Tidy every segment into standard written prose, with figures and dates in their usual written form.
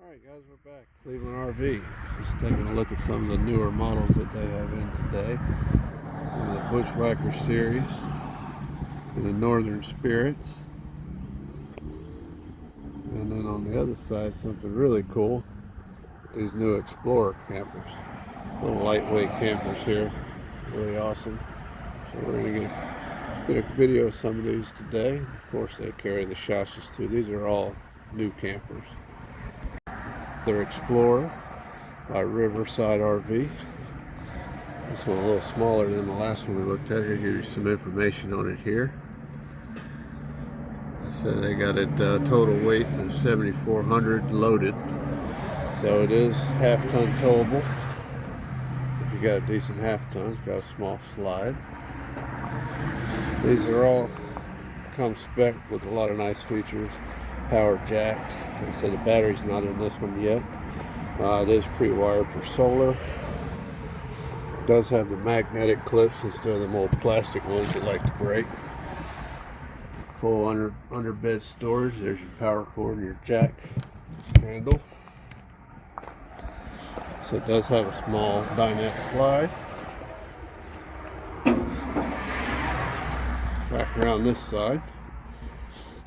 Alright guys, we're back. Cleveland RV. Just taking a look at some of the newer models that they have in today. Some of the Bushwhacker series and the Northern Spirits. And then on the other side, something really cool. These new Xplorer campers. Little lightweight campers here. Really awesome. So we're going to get a video of some of these today. Of course they carry the chassis too. These are all new campers. They're Xplorer by Riverside RV. This one a little smaller than the last one we looked at. Here, give you some information on it here. I said they got it total weight of 7,400 loaded. So it is half-ton towable. If you got a decent half-ton, it's got a small slide. These are all come spec with a lot of nice features. Power jacks. Like I said, the battery's not in this one yet. It is pre-wired for solar. It does have the magnetic clips instead of the old plastic ones that like to break. Full under bed storage. There's your power cord and your jack handle. So it does have a small dinette slide. Back around this side,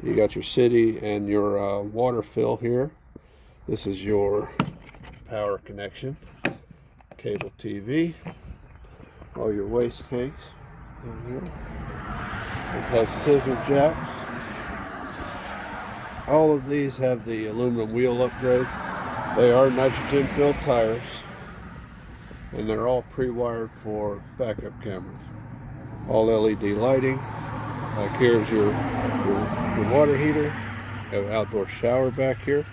you got your city and your water fill here. This is your power connection, cable TV, all your waste tanks in here. It has scissor jacks. All of these have the aluminum wheel upgrades. They are nitrogen filled tires, and they're all pre-wired for backup cameras. All LED lighting. Like here's your water heater. Have an outdoor shower back here.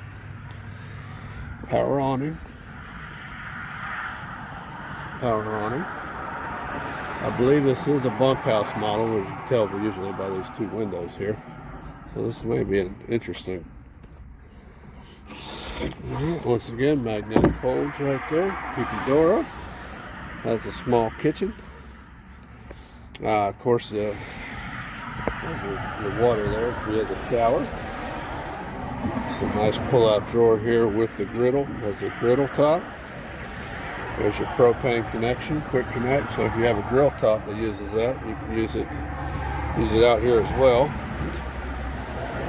Power awning. Power awning. I believe this is a bunkhouse model, as you can tell usually by these two windows here. So this may be an interesting. Once again, magnetic holds right there. Keep your door up. Has a small kitchen. Of course, the water there via the shower. Some nice pull-out drawer here with the griddle. Has a griddle top. There's your propane connection, quick connect. So if you have a grill top that uses that, you can use it out here as well.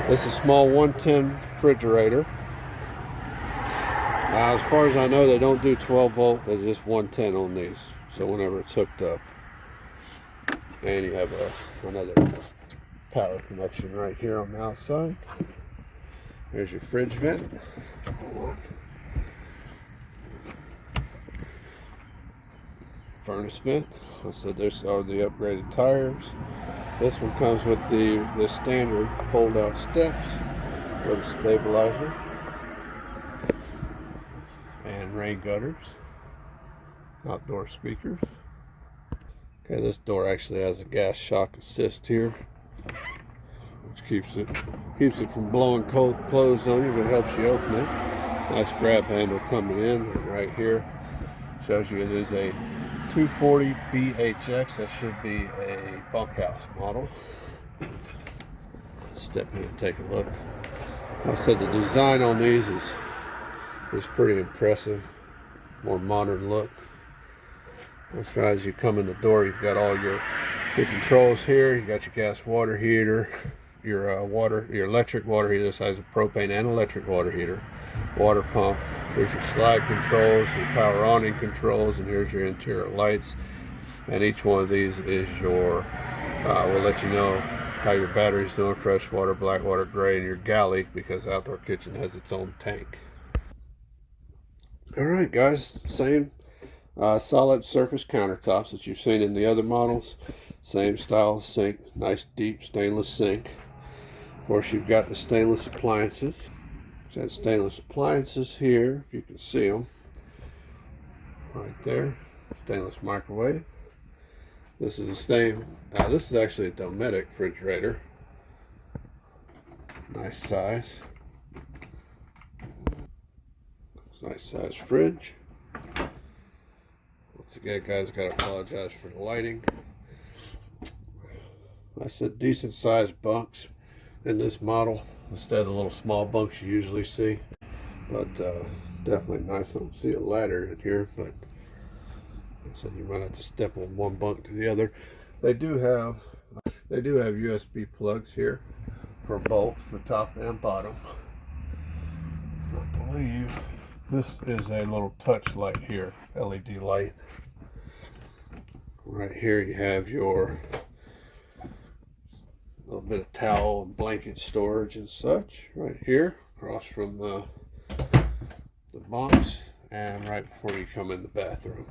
This is a small 110 refrigerator. As far as I know, they don't do 12 volt. They're just 110 on these. So whenever it's hooked up, and you have another power connection right here on the outside. There's your fridge vent. Furnace vent. So there's are the upgraded tires. This one comes with the standard fold-out steps with a stabilizer and rain gutters. Outdoor speakers. Okay, this door actually has a gas shock assist here, which keeps it from blowing closed on you, but helps you open it. Nice grab handle coming in, and right here shows you it is a 240BHX. That should be a bunkhouse model. Step in and take a look. Like I said, the design on these is pretty impressive. More modern look. As right as you come in the door, you've got all your controls here. You got your gas water heater, your electric water heater. This has a propane and electric water heater, water pump. Here's your slide controls, your power awning controls, and here's your interior lights. And each one of these is your will let you know how your battery's doing: fresh water, black water, gray, and your galley, because outdoor kitchen has its own tank. All right, guys, same. Solid surface countertops that you've seen in the other models. Same style sink, nice deep stainless sink. Of course, you've got the stainless appliances. Got stainless appliances here, if you can see them. Right there. Stainless microwave. This is this is actually a Dometic refrigerator. Nice size. Nice size fridge. Once again, guys, got to apologize for the lighting. I said decent sized bunks in this model instead of the little small bunks you usually see. but definitely nice. I don't see a ladder in here, but so you might have to step on one bunk to the other. They do have USB plugs here for both the top and bottom. I believe this is a little touch light here, LED light. Right here you have your little bit of towel and blanket storage and such right here across from the bunks and right before you come in the bathroom.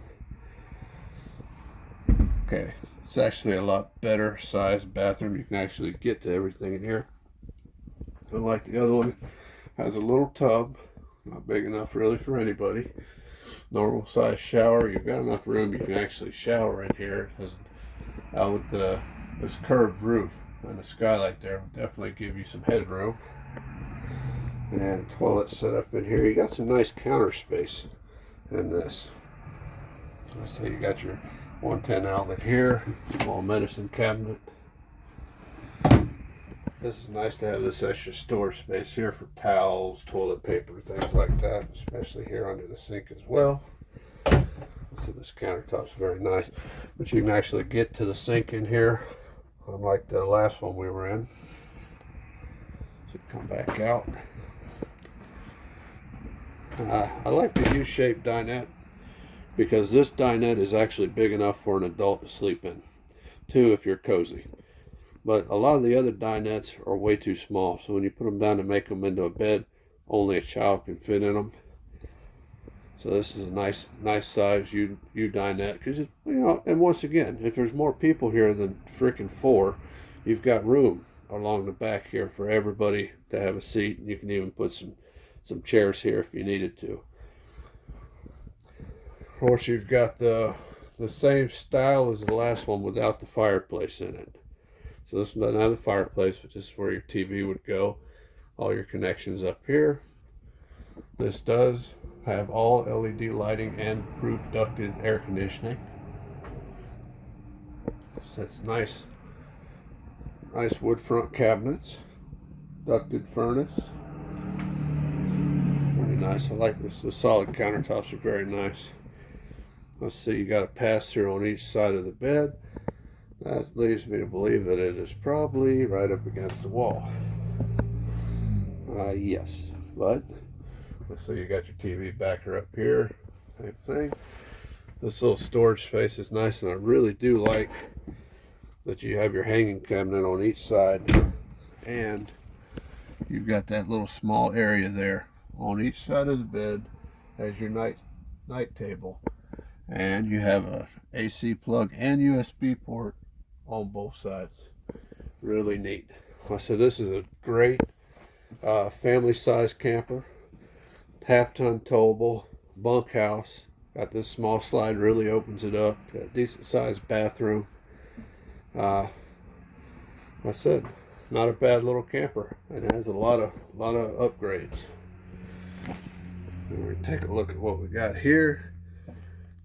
Okay, it's actually a lot better sized bathroom. You can actually get to everything in here. Unlike the other one, has a little tub, not big enough really for anybody. Normal size shower. You've got enough room. You can actually shower in here. Out with this curved roof and the skylight there will definitely give you some headroom. And toilet set up in here. You got some nice counter space in this. So you got your 110 outlet here, small medicine cabinet. This is nice to have this extra storage space here for towels, toilet paper, things like that, especially here under the sink as well. So this countertop's very nice, but you can actually get to the sink in here, unlike the last one we were in. So come back out. I like the U-shaped dinette because this dinette is actually big enough for an adult to sleep in, too, if you're cozy. But a lot of the other dinettes are way too small, so when you put them down to make them into a bed, only a child can fit in them. So this is a nice size U dinette, because and once again, if there's more people here than freaking 4, you've got room along the back here for everybody to have a seat, and you can even put some chairs here if you needed to. Of course, you've got the same style as the last one without the fireplace in it. So this doesn't have a fireplace, but this is where your TV would go. All your connections up here. This does have all LED lighting and roof ducted air conditioning. So it's nice wood front cabinets, ducted furnace. Very nice. I like this. The solid countertops are very nice. Let's see, you got a pass through on each side of the bed. That leads me to believe that it is probably right up against the wall. Yes, but let's see, you got your TV backer up here, same thing. This little storage space is nice, and I really do like that you have your hanging cabinet on each side, and you've got that little small area there on each side of the bed as your night table, and you have a AC plug and USB port on both sides. Really neat. So this is a great family size camper, half-ton towable, bunkhouse. Got this small slide, really opens it up. Got a decent sized bathroom. Like I said, not a bad little camper, and it has a lot of upgrades. We're gonna take a look at what we got here.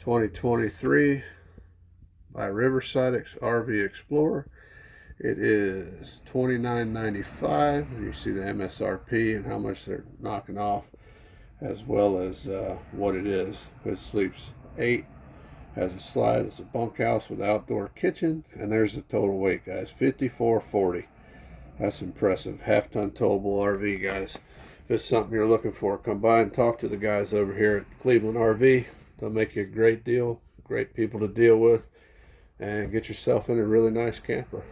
2023 by Riverside RV Explorer. It is $29.95. You see the MSRP and how much they're knocking off, as well as what it is. It sleeps 8, has a slide, it's a bunkhouse with outdoor kitchen, and there's the total weight, guys, 5440. That's impressive. Half-ton towable RV, guys. If it's something you're looking for, come by and talk to the guys over here at Cleveland RV. They'll make you a great deal, great people to deal with, and get yourself in a really nice camper.